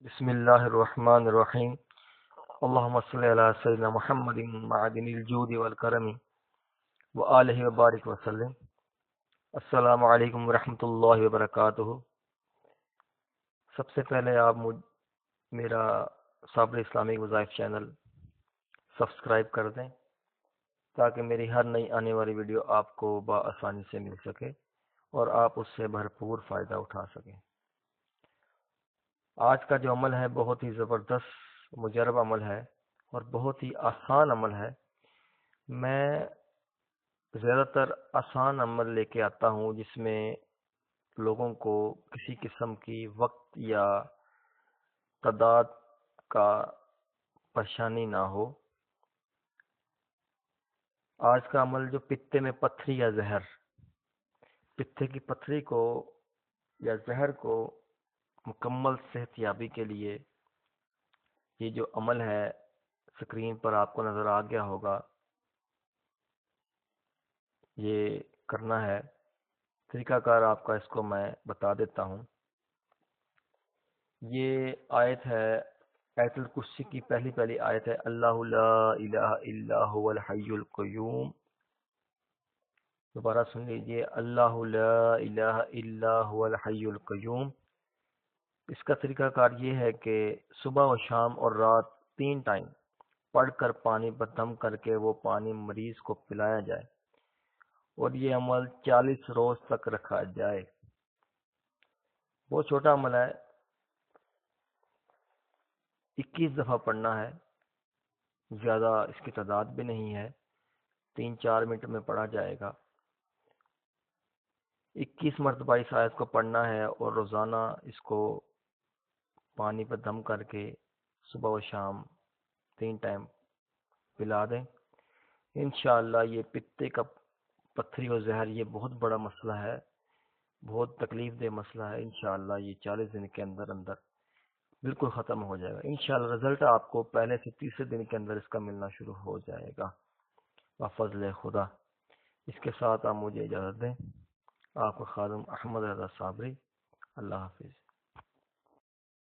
بسم الله الرحمن الرحيم. اللهم صل على سيدنا محمد معدن الجود والكرم وآلہ وبارک وسلم. السلام علیکم ورحمۃ اللہ وبرکاتہ. سب سے پہلے آپ میرا صابر اسلامک وظائف چینل سبسکرائب کر دیں تاکہ میری ہر نئی آنے والی ویڈیو آپ کو بآسانی سے مل سکے اور آپ اس سے بھرپور فائدہ اٹھا سکیں. آج کا جو عمل ہے بہت ہی زبردست مجرب عمل ہے اور بہت ہی آسان عمل ہے. میں زیادہ تر آسان عمل لے کے آتا ہوں جس میں لوگوں کو کسی قسم کی وقت یا تعداد کا پریشانی نہ ہو. آج کا عمل جو پتے میں پتھری یا زہر، پتے کی پتھری کو یا زہر کو مکمل صحت یابی کے لیے یہ جو عمل ہے اسکرین پر آپ کو نظر آ گیا ہوگا، یہ کرنا ہے. طریقہ کار آپ کا اس کو میں بتا دیتا ہوں. یہ آیت ہے آیت الکرسی کی پہلی آیت ہے، اللہ لا الہ الا هو الحی القیوم. دوبارہ سن لیجئے، اللہ لا الہ الا هو الحی القیوم. اس کا طریقہ کار یہ ہے کہ صبح و شام اور رات 3 ٹائم پڑھ کر پانی پر دم کر کے وہ پانی مریض کو پلایا جائے اور یہ عمل 40 روز تک رکھا جائے. بہت چھوٹا عمل ہے، 21 دفعہ پڑھنا ہے، زیادہ اس کی تعداد بھی نہیں ہے، 3-4 منٹ میں پڑھا جائے گا. 21 مرتبہ اس آیت کو پڑھنا ہے اور روزانہ اس کو پانی پر دم کر کے صبح و شام 3 ٹائم پلا دیں. انشاءاللہ یہ پتے کا پتھری و زہر یہ بہت بڑا مسئلہ ہے، بہت تکلیف دہ مسئلہ ہے. انشاءاللہ یہ 40 دن کے اندر بالکل ختم ہو جائے گا. انشاءاللہ رزلٹ آپ کو پہلے سے تیسرے دن کے اندر اس کا ملنا شروع ہو جائے گا بفضل خدا. اس کے ساتھ آپ مجھے اجازت دیں. آپ کا خادم احمد رضا صابری. اللہ حافظ.